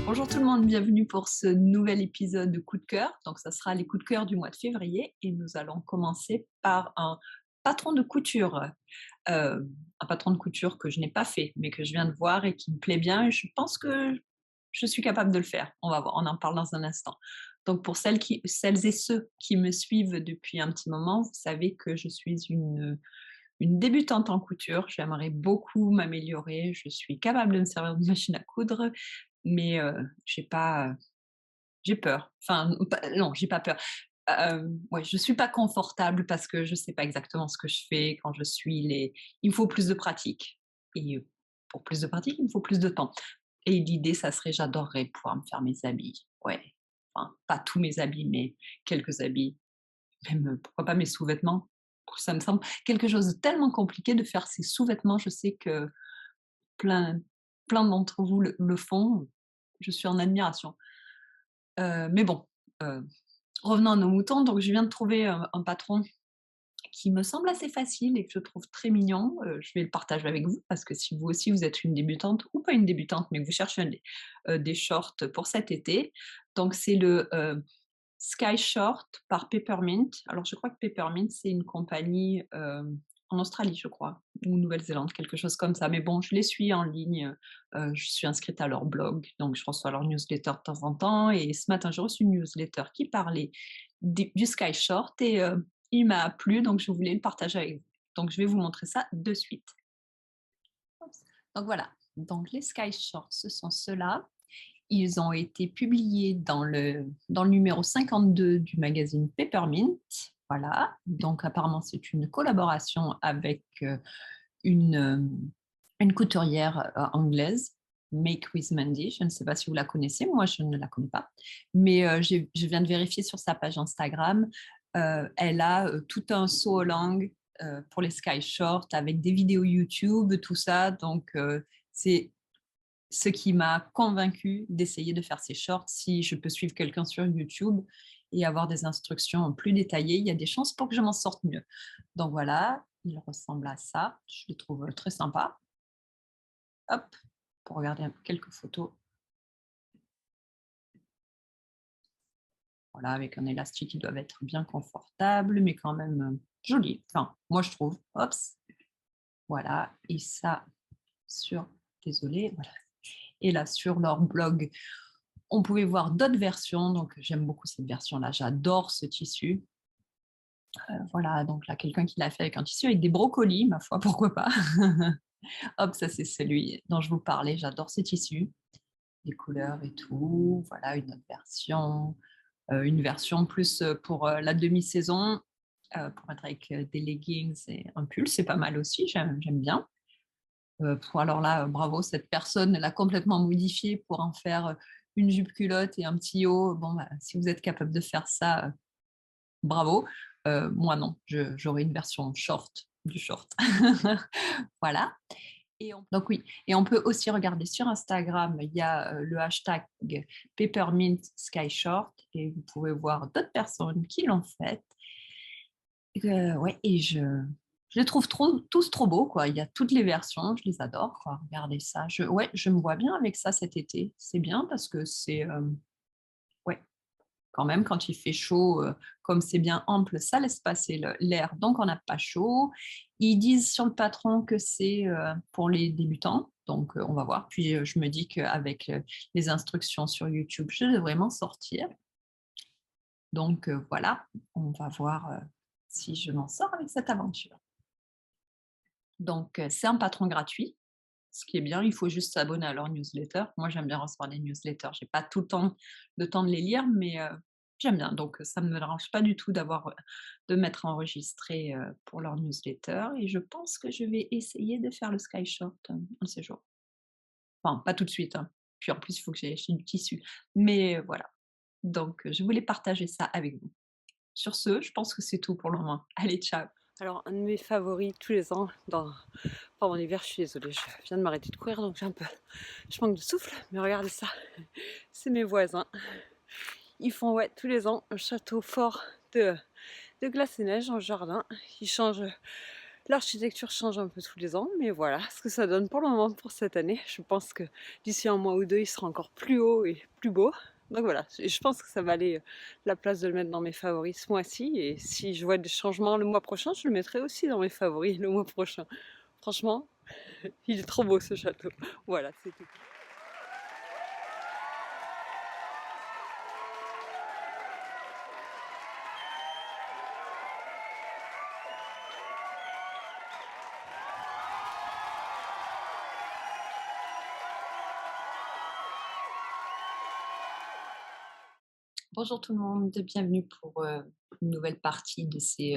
Bonjour tout le monde, bienvenue pour ce nouvel épisode de Coup de cœur. Donc, ça sera les coups de cœur du mois de février et nous allons commencer par un patron de couture. Un patron de couture que je n'ai pas fait, mais que je viens de voir et qui me plaît bien. Et je pense que je suis capable de le faire. On va voir, on en parle dans un instant. Donc, pour celles et ceux qui me suivent depuis un petit moment, vous savez que je suis une débutante en couture. J'aimerais beaucoup m'améliorer. Je suis capable de me servir de machine à coudre, mais j'ai peur. Enfin, non, j'ai pas peur. Ouais, je suis pas confortable parce que je sais pas exactement ce que je fais quand je suis les il me faut plus de pratique et pour plus de pratique, il me faut plus de temps et l'idée, ça serait j'adorerais pouvoir me faire mes habits. Ouais, enfin, pas tous mes habits, mais quelques habits, même, pourquoi pas mes sous-vêtements. Ça me semble quelque chose de tellement compliqué de faire ses sous-vêtements. Je sais que plein plein d'entre vous le font. Je suis en admiration. Mais bon, heu, revenons à nos moutons. Donc je viens de trouver un patron qui me semble assez facile et que je trouve très mignon. Je vais le partager avec vous parce que si vous aussi vous êtes une débutante ou pas une débutante, mais que vous cherchez des shorts pour cet été, donc c'est le, Sky Short par Peppermint. Alors je crois que Peppermint, c'est une compagnie, en Australie, je crois, ou Nouvelle-Zélande, quelque chose comme ça. Mais bon, je les suis en ligne, je suis inscrite à leur blog, donc je reçois leur newsletter de temps en temps et ce matin, j'ai reçu une newsletter qui parlait du Sky Short et il m'a plu, donc je voulais le partager avec vous. Donc je vais vous montrer ça de suite. Oups. Donc voilà, donc les Sky Shorts, ce sont ceux-là. Ils ont été publiés dans le numéro 52 du magazine Peppermint. Voilà, donc apparemment c'est une collaboration avec une, euh, une couturière anglaise, Make with Mandy. Je ne sais pas si vous la connaissez, moi je ne la connais pas, mais je viens de vérifier sur sa page Instagram. Elle a tout un saut langue pour les Sky Shorts avec des vidéos YouTube, tout ça. Donc c'est ce qui m'a convaincue d'essayer de faire ces shorts. Si je peux suivre quelqu'un sur YouTube et avoir des instructions plus détaillées, il y a des chances pour que je m'en sorte mieux. Donc voilà, il ressemble à ça. Je le trouve très sympa. Hop, pour regarder quelques photos. Voilà, avec un élastique qui doit être bien confortable, mais quand même joli. Enfin, moi je trouve. Hop, voilà. Et ça, désolé, voilà. Et là, sur leur blog, on pouvait voir d'autres versions, donc j'aime beaucoup cette version-là, j'adore ce tissu. Voilà, donc là, quelqu'un qui l'a fait avec un tissu avec des brocolis, ma foi, pourquoi pas. Hop, ça c'est celui dont je vous parlais, j'adore ce tissu, les couleurs et tout. Voilà, une version plus pour la demi-saison, pour mettre avec des leggings et un pull, c'est pas mal aussi, j'aime bien. Alors là, bravo, cette personne l'a complètement modifié pour en faire une jupe culotte et un petit haut. Bon, bah, si vous êtes capable de faire ça, bravo. Moi, non, j'aurais une version short du short. Voilà. Donc oui, et on peut aussi regarder sur Instagram, il y a le hashtag Peppermint Sky Short et vous pouvez voir d'autres personnes qui l'ont fait. Ouais, et je les trouve tous trop beaux, quoi. Il y a toutes les versions, je les adore, quoi. Regardez ça. Ouais, je me vois bien avec ça cet été. C'est bien parce que ouais, quand même, quand il fait chaud, comme c'est bien ample, ça laisse passer l'air, donc on n'a pas chaud. Ils disent sur le patron que c'est pour les débutants, donc on va voir. Puis je me dis qu'avec les instructions sur YouTube, je devrais m'en sortir. Donc voilà, on va voir si je m'en sors avec cette aventure. Donc c'est un patron gratuit, ce qui est bien, il faut juste s'abonner à leur newsletter. Moi, j'aime bien recevoir des newsletters. J'ai pas tout le temps de les lire, mais j'aime bien. Donc, ça ne me dérange pas du tout de m'être enregistrée pour leur newsletter. Et je pense que je vais essayer de faire le Sky Short un de ces jours. Enfin, pas tout de suite, hein. Puis en plus, il faut que j'ai du tissu. Mais voilà. Donc, je voulais partager ça avec vous. Sur ce, je pense que c'est tout pour le moment. Allez, ciao. Alors, un de mes favoris tous les ans, pendant l'hiver, je suis désolée, je viens de m'arrêter de courir, donc je manque de souffle, mais regardez ça, c'est mes voisins. Ils font, ouais, tous les ans, un château fort de glace et neige dans le jardin. Ils changent L'architecture change un peu tous les ans, mais voilà ce que ça donne pour le moment pour cette année. Je pense que d'ici un mois ou deux, il sera encore plus haut et plus beau. Donc voilà, je pense que ça va aller la place de le mettre dans mes favoris ce mois-ci. Et si je vois des changements le mois prochain, je le mettrai aussi dans mes favoris le mois prochain. Franchement, il est trop beau ce château. Voilà, c'est tout. Bonjour tout le monde, bienvenue pour une nouvelle partie de ces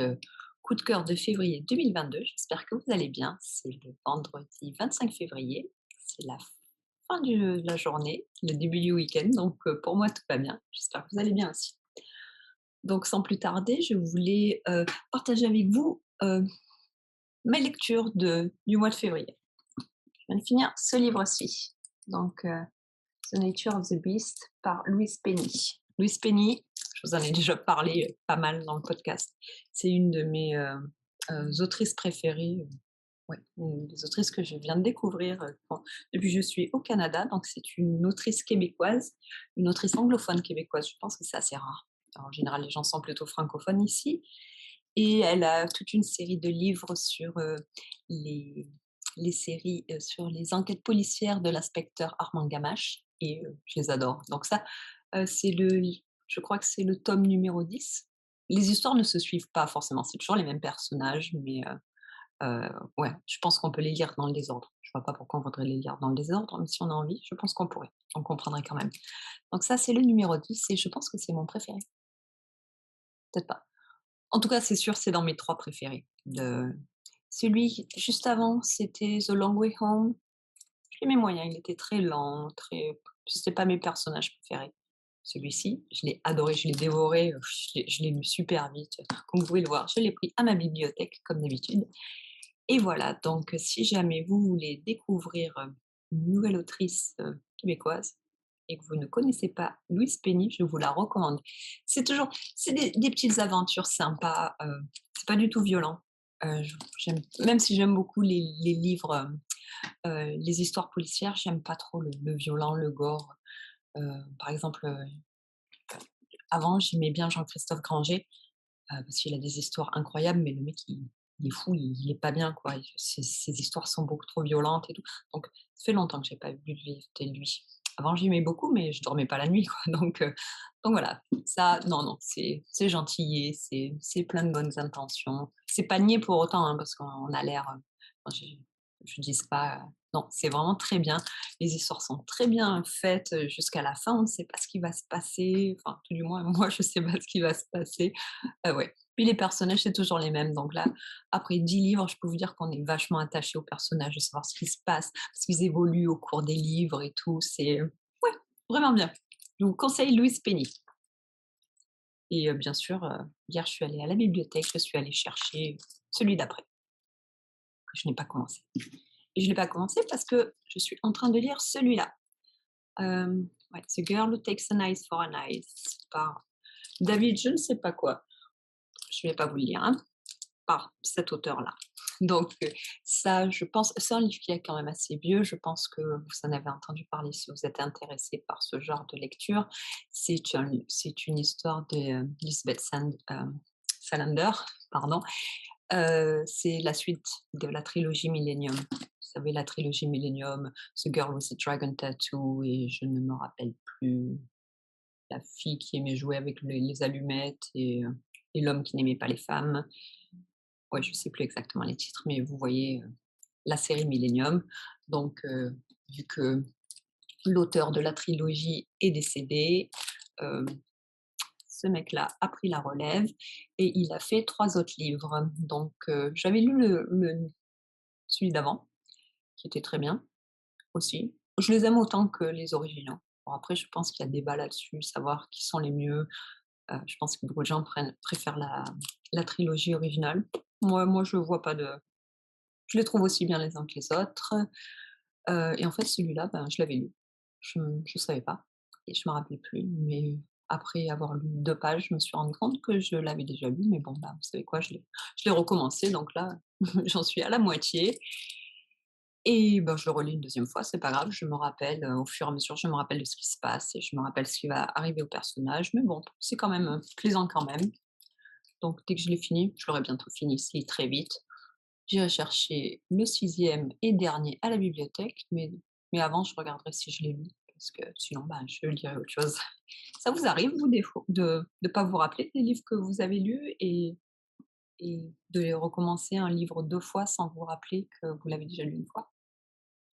coups de cœur de février 2022. J'espère que vous allez bien. C'est le vendredi 25 février, c'est la fin de la journée, le début du week-end, donc pour moi tout va bien. J'espère que vous allez bien aussi. Donc sans plus tarder, je voulais partager avec vous mes lectures du mois de février. Je viens de finir ce livre-ci, donc The Nature of the Beast par Louise Penny. Louise Penny, je vous en ai déjà parlé pas mal dans le podcast. C'est une de mes autrices préférées. Ouais, une des autrices que je viens de découvrir depuis que je suis au Canada. Donc, c'est une autrice québécoise, une autrice anglophone québécoise. Je pense que c'est assez rare. Alors, en général, les gens sont plutôt francophones ici. Et elle a toute une série de livres sur les, les séries, sur les enquêtes policières de l'inspecteur Armand Gamache. Et je les adore. Donc ça, c'est je crois que c'est le tome numéro 10. Les histoires ne se suivent pas forcément, c'est toujours les mêmes personnages, mais ouais, je pense qu'on peut les lire dans le désordre. Je vois pas pourquoi on voudrait les lire dans le désordre, mais si on a envie, je pense qu'on pourrait. On comprendrait quand même. Donc ça, c'est le numéro 10 et je pense que c'est mon préféré. Peut-être pas. En tout cas, c'est sûr, c'est dans mes 3 préférés. Juste avant, c'était The Long Way Home. Je l'aimais moyen, il était très lent, très c'était pas mes personnages préférés. Celui-ci, je l'ai adoré, je l'ai dévoré, je l'ai lu super vite. Comme vous pouvez le voir, je l'ai pris à ma bibliothèque comme d'habitude et voilà, donc si jamais vous voulez découvrir, une nouvelle autrice, québécoise et que vous ne connaissez pas Louise Penny, je vous la recommande. C'est des petites aventures sympas, c'est pas du tout violent. J'aime même si j'aime beaucoup les livres, les histoires policières, j'aime pas trop le violent, le gore. Par exemple, avant, j'aimais bien Jean-Christophe Granger, parce qu'il a des histoires incroyables, mais le mec, il est fou, il est pas bien, quoi. Ses histoires sont beaucoup trop violentes et tout. Donc, ça fait longtemps que j'ai pas lu de livre de lui. Avant, j'aimais beaucoup, mais je dormais pas la nuit, quoi. Donc voilà, ça, non, non, c'est gentil, c'est plein de bonnes intentions. C'est pas niais pour autant, hein, parce qu'on a l'air, enfin, je dis pas, non, c'est vraiment très bien. Les histoires sont très bien faites jusqu'à la fin. On ne sait pas ce qui va se passer. Enfin, tout du moins, moi, je sais pas ce qui va se passer. Ouais. Puis les personnages, c'est toujours les mêmes. Donc là, après 10 livres, je peux vous dire qu'on est vachement attaché aux personnages, de savoir ce qui se passe, parce qu'ils évoluent au cours des livres et tout. C'est ouais, vraiment bien. Je vous conseille Louise Penny. Et bien sûr, hier, je suis allée à la bibliothèque, je suis allée chercher celui d'après, que je n'ai pas commencé. Et je ne l'ai pas commencé parce que je suis en train de lire celui-là. Ouais, The Girl Who Takes an Ice for an Ice par David, je ne sais pas quoi. Je ne vais pas vous le lire, hein, par cet auteur-là. Donc, ça, je pense, c'est un livre qui est quand même assez vieux. Je pense que vous en avez entendu parler si vous êtes intéressé par ce genre de lecture. C'est une histoire de Lisbeth Salander, pardon. C'est la suite de la trilogie Millennium. Vous savez, la trilogie Millennium, The Girl with the Dragon Tattoo, et je ne me rappelle plus la fille qui aimait jouer avec les allumettes et l'homme qui n'aimait pas les femmes. Ouais, je sais plus exactement les titres, mais vous voyez, la série Millennium. Donc, vu que l'auteur de la trilogie est décédé, heu, ce mec-là a pris la relève et il a fait 3 autres livres. Donc, j'avais lu celui d'avant, qui était très bien aussi. Je les aime autant que les originaux. Bon après, je pense qu'il y a débat là-dessus, savoir qui sont les mieux. Je pense que beaucoup de gens préfèrent la trilogie originale. Moi, je vois pas de je les trouve aussi bien les uns que les autres. Et en fait, celui-là, ben, je l'avais lu. Je savais pas et je me rappelais plus, mais après avoir lu 2 pages, je me suis rendu compte que je l'avais déjà lu, mais bon, bah, vous savez quoi? Je l'ai recommencé, donc là, J'en suis à la moitié et ben, je le relis une deuxième fois, c'est pas grave. Je me rappelle, au fur et à mesure, je me rappelle de ce qui se passe et je me rappelle ce qui va arriver au personnage. Mais bon, c'est quand même, plaisant quand même. Donc dès que je l'ai fini, je l'aurai bientôt fini, se lit très vite. J'irai chercher le sixième et dernier à la bibliothèque, mais avant, je regarderai si je l'ai lu parce que sinon, ben, je lirai autre chose. Ça vous arrive, vous, des fois, de ne pas vous rappeler des livres que vous avez lus et de les recommencer un livre 2 fois sans vous rappeler que vous l'avez déjà lu une fois?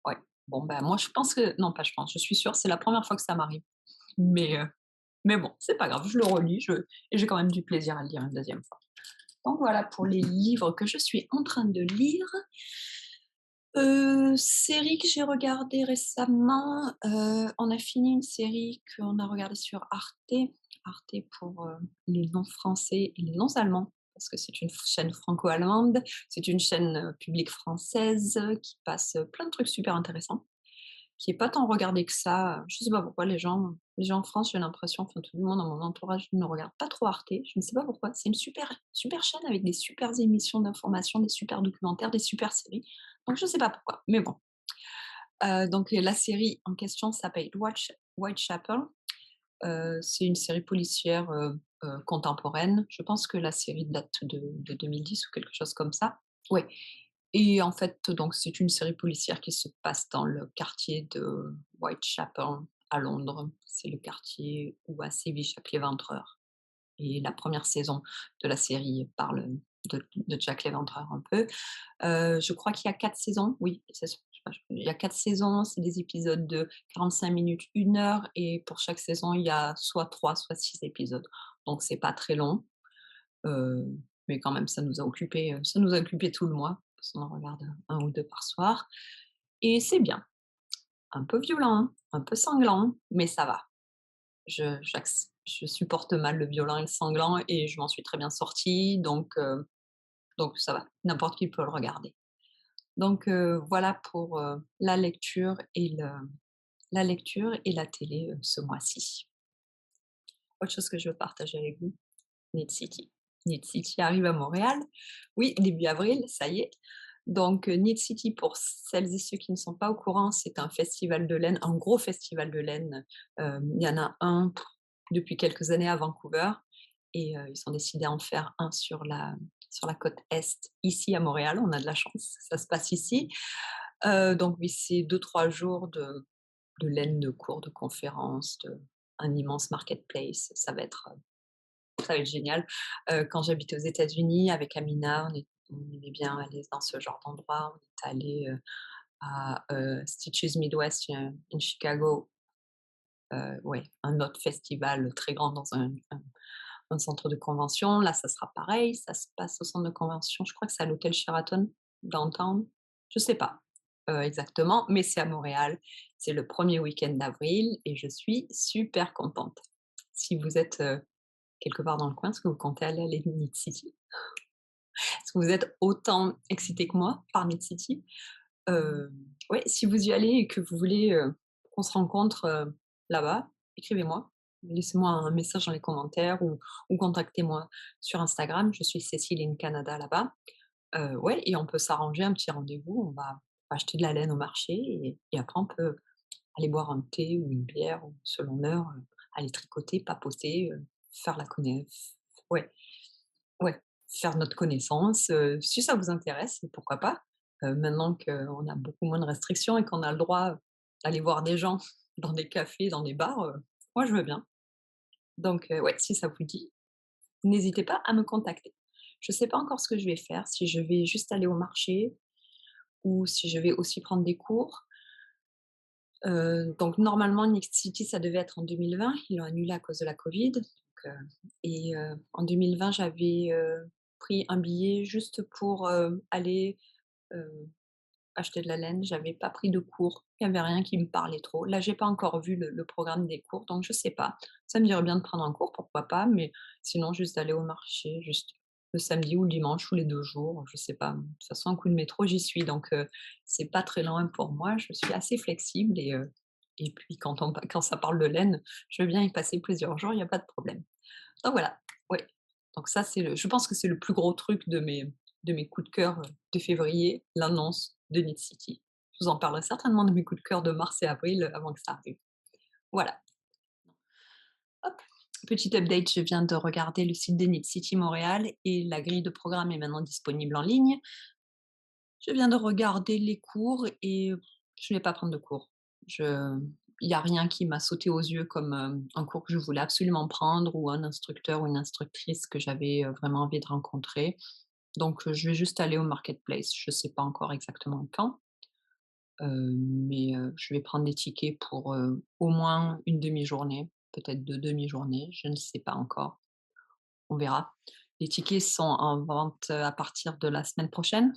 Ouais. Bon, bah, moi, je pense que non, pas je pense, je suis sûre, c'est la première fois que ça m'arrive. Mais, heu, mais bon, c'est pas grave, je le relis, et j'ai quand même du plaisir à le lire une deuxième fois. Donc voilà pour les livres que je suis en train de lire. Série que j'ai regardée récemment, on a fini une série qu'on a regardée sur Arte. Arte pour, les non français et les non allemands, parce que c'est une chaîne franco-allemande. C'est une chaîne, publique française, qui passe, plein de trucs super intéressants, qui est pas tant regardée que ça. Je sais pas pourquoi les gens en France, j'ai l'impression, enfin tout le monde dans mon entourage ne regarde pas trop Arte. Je ne sais pas pourquoi. C'est une super chaîne avec des super émissions d'information, des super documentaires, des super séries. Donc je sais pas pourquoi, mais bon. Donc la série en question s'appelle Whitechapel. C'est une série policière, contemporaine. Je pense que la série date de 2010 ou quelque chose comme ça. Ouais, et en fait, donc c'est une série policière qui se passe dans le quartier de Whitechapel à Londres. C'est le quartier où a sévi Jack l'Éventreur, et la première saison de la série parle de Jack l'Éventreur un peu. Je crois qu'il y a 4 saisons, oui, c'est ça, je sais pas, il y a 4 saisons, c'est des épisodes de 45 minutes, 1 heure, et pour chaque saison, il y a soit 3 soit 6 épisodes. Donc c'est pas très long, heu, mais quand même ça nous a occupé tout le mois, parce qu'on en regarde un ou 2 par soir, et c'est bien. Un peu violent, un peu sanglant, mais ça va. Je supporte mal le violent et le sanglant et je m'en suis très bien sortie, donc ça va, n'importe qui peut le regarder. Donc voilà pour, la lecture et la télé, ce mois-ci. Autre chose que je veux partager avec vous, Knit City. Knit City arrive à Montréal. Oui, début avril, ça y est. Donc Knit City, pour celles et ceux qui ne sont pas au courant, c'est un festival de laine, un gros festival de laine. Il y en a un depuis quelques années à Vancouver, et ils ont décidé d'en faire un sur la côte est, ici à Montréal. On a de la chance, ça se passe ici. Donc oui, c'est 2 3 jours de laine, de cours, de conférences, un immense marketplace. Ça va être génial. Quand j'habitais aux États-Unis avec Amina, on aimait bien aller dans ce genre d'endroit. On est allé, à, Stitches Midwest, in Chicago. Ouais, un autre festival très grand dans un centre de convention. Là, ça sera pareil, ça se passe au centre de convention. Je crois que c'est à l'hôtel Sheraton, downtown. Je sais pas, exactement, mais c'est à Montréal. C'est le premier week-end d'avril et je suis super contente. Si vous êtes, quelque part dans le coin, est-ce que vous comptez aller à Mid City? Est-ce que vous êtes autant excité que moi par Mid City? Heu, ouais, si vous y allez et que vous voulez, qu'on se rencontre, là-bas, écrivez-moi. Laissez-moi un message dans les commentaires ou contactez-moi sur Instagram. Je suis Cécile in Canada là-bas. Ouais, et on peut s'arranger un petit rendez-vous. On va acheter de la laine au marché, et après on peut aller boire un thé ou une bière ou selon l'heure, aller tricoter, papoter, faire la connaisse. Ouais, ouais, faire notre connaissance, si ça vous intéresse, pourquoi pas? Maintenant qu'on a beaucoup moins de restrictions et qu'on a le droit d'aller voir des gens dans des cafés, dans des bars, moi je veux bien. Donc ouais, si ça vous dit, n'hésitez pas à me contacter. Je ne sais pas encore ce que je vais faire, si je vais juste aller au marché ou si je vais aussi prendre des cours. Donc normalement Next City, ça devait être en 2020, ils l'ont annulé à cause de la covid, en 2020, j'avais, pris un billet juste pour, aller, heu, acheter de la laine. J'avais pas pris de cours, il y avait rien qui me parlait trop. Là, j'ai pas encore vu le programme des cours, donc je sais pas. Ça me dirait bien de prendre un cours, pourquoi pas, mais sinon juste d'aller au marché, juste le samedi ou le dimanche ou les 2 jours, je sais pas. De toute façon, un coup de métro, j'y suis, donc c'est pas très loin pour moi. Je suis assez flexible, et puis quand ça parle de laine, je veux bien y passer plusieurs jours, il y a pas de problème. Donc voilà, ouais. Donc ça, je pense que c'est le plus gros truc de mes coups de cœur de février, l'annonce de Knit City. Je vous en parlerai certainement de mes coups de cœur de mars et avril avant que ça arrive. Voilà. Hop, petit update, je viens de regarder le site de Knit City Montréal et la grille de programme est maintenant disponible en ligne. Je viens de regarder les cours et je ne vais pas prendre de cours. Il y a rien qui m'a sauté aux yeux comme, un cours que je voulais absolument prendre ou un instructeur ou une instructrice que j'avais, vraiment envie de rencontrer. Donc, je vais juste aller au marketplace. Je ne sais pas encore exactement quand, mais, je vais prendre des tickets pour, au moins une demi-journée, peut-être 2 demi-journées, je ne sais pas encore. On verra. Les tickets sont en vente, à partir de la semaine prochaine.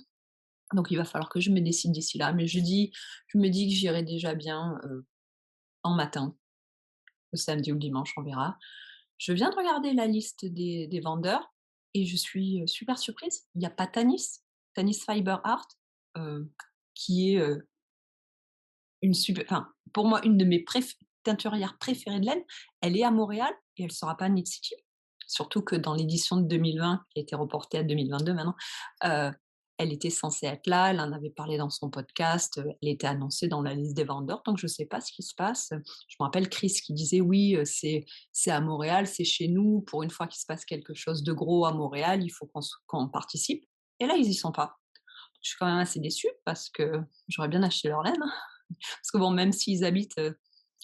Donc il va falloir que je me décide d'ici là, mais je me dis que j'irai déjà bien, en matin, le samedi ou le dimanche, on verra. Je viens de regarder la liste des vendeurs et je suis, super surprise. Il y a pas Tanis Fiber Art, heu, qui est, enfin, pour moi, une de mes teinturières préférées de laine. Elle est à Montréal et elle sera pas à Knit City. Surtout que dans l'édition de 2020, qui a été reportée à 2022 maintenant, heu, elle était censée être là, elle en avait parlé dans son podcast, elle était annoncée dans la liste des vendeurs, donc je sais pas ce qui se passe. Je me rappelle Chris qui disait: «Oui, c'est à Montréal, c'est chez nous, pour une fois qu'il se passe quelque chose de gros à Montréal, il faut qu'on participe» et là, ils y sont pas. Je suis quand même assez déçue parce que j'aurais bien acheté leur laine. Parce que bon, même s'ils habitent,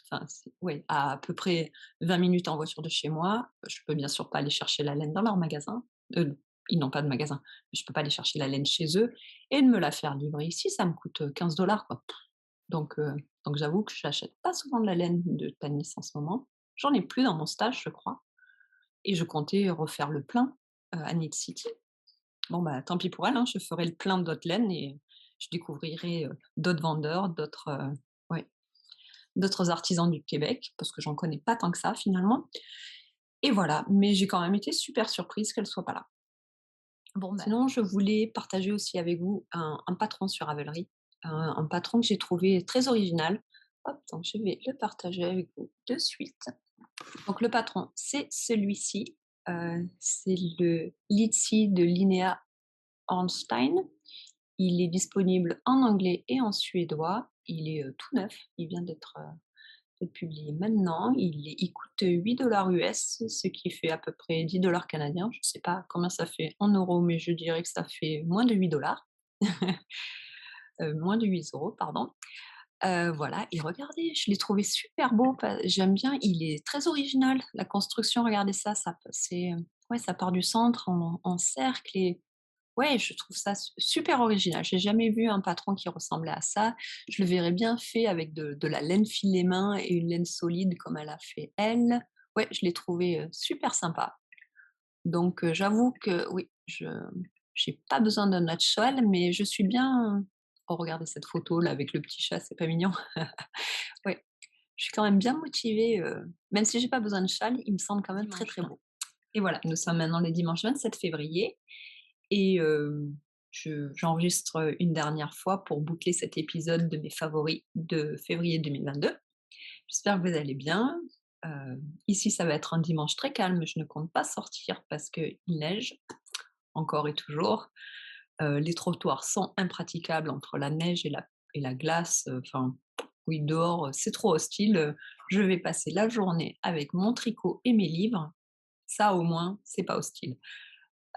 enfin, ouais, à peu près 20 minutes en voiture de chez moi, je peux bien sûr pas aller chercher la laine dans leur magasin. Ils n'ont pas de magasin. Je peux pas aller chercher la laine chez eux et de me la faire livrer ici, ça me coûte, 15 quoi. Donc heu, donc j'avoue que j'achète pas souvent de la laine de Tanis en ce moment. J'en ai plus dans mon stage, je crois et je comptais refaire le plein, à Knit City. Bon, bah, tant pis pour elle, hein, je ferai le plein d'autres laines et je découvrirai, d'autres vendeurs, ouais, d'autres artisans du Québec, parce que j'en connais pas tant que ça finalement. Et voilà, mais j'ai quand même été super surprise qu'elle soit pas là. Bon, bah, Sinon, je voulais partager aussi avec vous un patron sur Ravelry, un patron que j'ai trouvé très original. Hop, donc je vais le partager avec vous de suite. Donc le patron, c'est celui-ci, c'est le Litzy de Linnea Ornstein. Il est disponible en anglais et en suédois. Il est, tout neuf, il vient d'être publié maintenant. Il coûte 8 US, ce qui fait à peu près 10 canadiens. Je ne sais pas combien ça fait en euros, mais je dirais que ça fait moins de 8 moins de 8 €, pardon. Voilà et regardez, je l'ai trouvé super beau, j'aime bien, il est très original. La construction, regardez ça, ouais, ça part du centre en cercle et ouais, je trouve ça super original. J'ai jamais vu un patron qui ressemblait à ça. Je le verrais bien fait avec de la laine filet main et une laine solide comme elle a fait elle. Ouais, je l'ai trouvé, super sympa. Donc j'avoue que oui, je j'ai pas besoin d'un autre cheval, mais je suis bien oh regardez cette photo là avec le petit chat, c'est pas mignon? Ouais, je suis quand même bien motivée, même si j'ai pas besoin de châle, il me semble quand même très, dimanche, très là. beau. Et voilà, nous sommes maintenant le dimanche 27 février et j'enregistre une dernière fois pour boucler cet épisode de mes favoris de février 2022. J'espère que vous allez bien. Ici, ça va être un dimanche très calme, je ne compte pas sortir parce qu'il neige, encore et toujours. Les trottoirs sont impraticables entre la neige et la glace, enfin, oui, dehors, c'est trop hostile, je vais passer la journée avec mon tricot et mes livres. Ça, au moins, c'est pas hostile.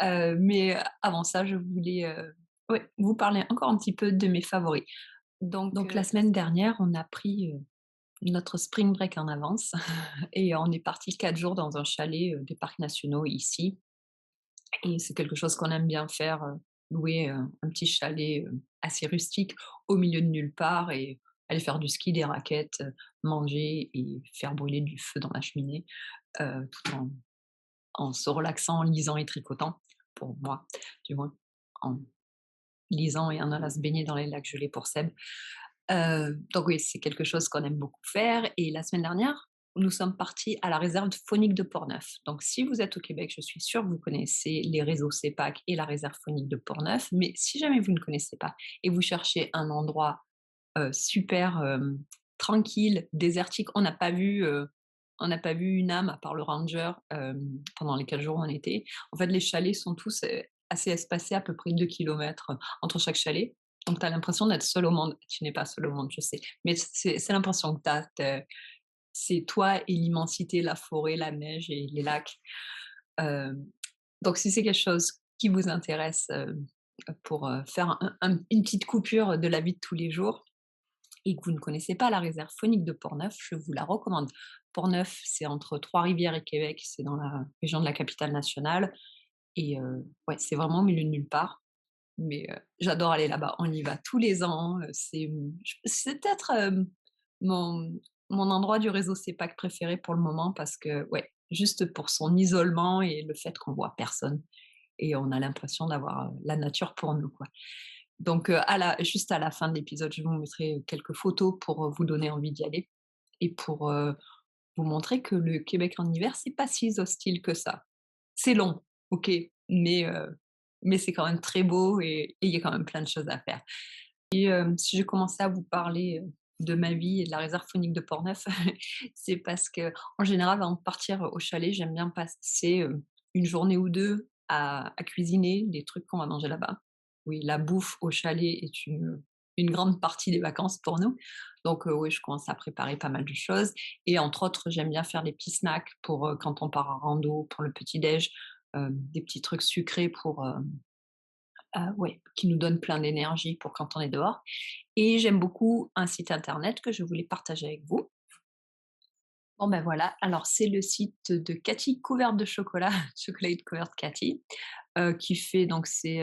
Mais avant ça, je voulais, ouais, vous parler encore un petit peu de mes favoris. Donc la semaine dernière, on a pris, notre spring break en avance et on est parti 4 jours dans un chalet, des parcs nationaux ici et c'est quelque chose qu'on aime bien faire, louer, un petit chalet, assez rustique au milieu de nulle part et aller faire du ski, des raquettes, manger et faire brûler du feu dans la cheminée, tout en se relaxant, en lisant et tricotant, pour moi, du moins, en lisant et en allant se baigner dans les lacs gelés pour Seb. Donc oui, c'est quelque chose qu'on aime beaucoup faire et la semaine dernière, nous sommes partis à la réserve faunique de Portneuf. Donc si vous êtes au Québec, je suis sûre que vous connaissez les réseaux CEPAC et la réserve faunique de Portneuf, mais si jamais vous ne connaissez pas et vous cherchez un endroit, super, tranquille, désertique, on n'a pas vu une âme à part le ranger, pendant les 4 jours où on était. En fait, les chalets sont tous, assez espacés, à peu près 2 kilomètres entre chaque chalet. Donc tu as l'impression d'être seul au monde. Tu n'es pas seul au monde, je sais, mais c'est l'impression que tu as. C'est toi et l'immensité, la forêt, la neige et les lacs. Hem, donc si c'est quelque chose qui vous intéresse, pour, faire une petite coupure de la vie de tous les jours et que vous ne connaissez pas la réserve faunique de Portneuf, je vous la recommande. Portneuf, c'est entre Trois-Rivières et Québec, c'est dans la région de la capitale nationale et ouais, c'est vraiment au milieu de nulle part, mais j'adore aller là-bas. On y va tous les ans, c'est peut-être, mon endroit du réseau CEPAC préféré pour le moment parce que ouais, juste pour son isolement et le fait qu'on voit personne et on a l'impression d'avoir, la nature pour nous, quoi. Donc juste à la fin de l'épisode, je vous mettrai quelques photos pour, vous donner envie d'y aller et pour, vous montrer que le Québec en hiver, c'est pas si hostile que ça. C'est long, OK, mais c'est quand même très beau et il y a quand même plein de choses à faire. Et si je commençais à vous parler, de ma vie et de la réserve faunique de Portneuf, c'est parce que en général, avant de partir au chalet, j'aime bien passer, 1 journée ou 2 à cuisiner des trucs qu'on va manger là-bas. Oui, la bouffe au chalet est une grande partie des vacances pour nous. Donc oui, je commence à préparer pas mal de choses et entre autres, j'aime bien faire des petits snacks pour, quand on part en rando, pour le petit déj, des petits trucs sucrés pour, ouais, qui nous donnent plein d'énergie pour quand on est dehors. Et j'aime beaucoup un site internet que je voulais partager avec vous. Bon ben voilà, alors c'est le site de Cathy Couverte de chocolat, Chocolate Covered Cathy, qui fait donc c'est,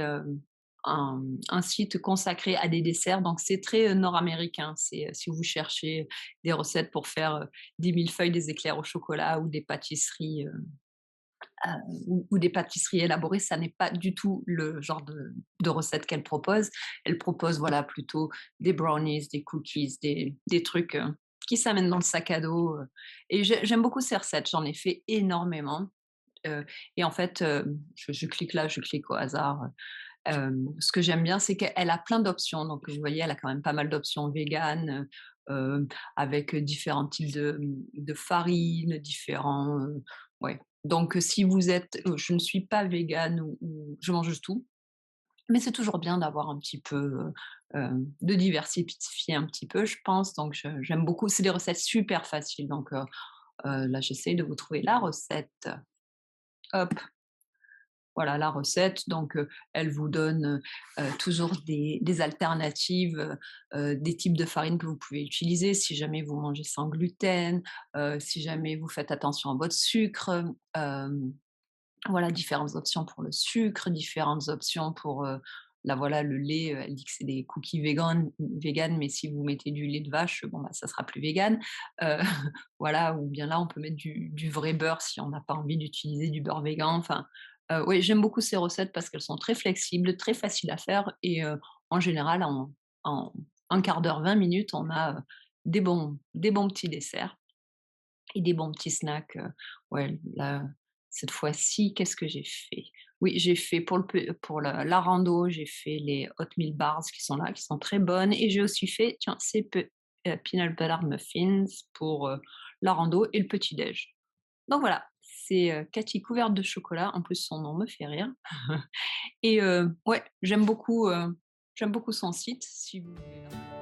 un site consacré à des desserts, donc c'est très, nord-américain. C'est, si vous cherchez des recettes pour faire, des millefeuilles, des éclairs au chocolat ou des pâtisseries, ou des pâtisseries élaborées, ça n'est pas du tout le genre de recettes qu'elle propose. Elle propose, voilà, plutôt des brownies, des cookies, des trucs, qui s'amènent dans le sac à dos, et j'aime beaucoup ces recettes, j'en ai fait énormément, et en fait, je clique là, je clique au hasard, ce que j'aime bien, c'est qu'elle a plein d'options, donc vous voyez, elle a quand même pas mal d'options véganes, avec différents types de farines, différents, ouais. Donc si vous êtes je ne suis pas végane ou je mange de tout, mais c'est toujours bien d'avoir un petit peu, de diversifier un petit peu, je pense, donc j'aime beaucoup. C'est des recettes super faciles, donc là, j'essaye de vous trouver la recette. Hop, voilà la recette. Donc, elle vous donne, toujours des alternatives, des types de farine que vous pouvez utiliser si jamais vous mangez sans gluten, si jamais vous faites attention à votre sucre, voilà différentes options pour le sucre, différentes options pour, là voilà le lait, elle dit que c'est des cookies véganes, mais si vous mettez du lait de vache, bon bah, ça sera plus végane. Heu, voilà, ou bien là on peut mettre du vrai beurre si on n'a pas envie d'utiliser du beurre végan, enfin, oui, j'aime beaucoup ces recettes parce qu'elles sont très flexibles, très faciles à faire et en général en 1/4 d'heure, 20 minutes, on a, des bons petits desserts et des bons petits snacks, ouais, là, cette fois-ci, qu'est-ce que j'ai fait? Oui, j'ai fait pour la rando, j'ai fait les oatmeal bars qui sont là, qui sont très bonnes et j'ai aussi fait, tiens, ces peanut butter muffins pour, la rando et le petit déj. Donc voilà, c'est, Cathy couverte de chocolat, en plus son nom me fait rire et ouais, j'aime beaucoup son site si vous voulez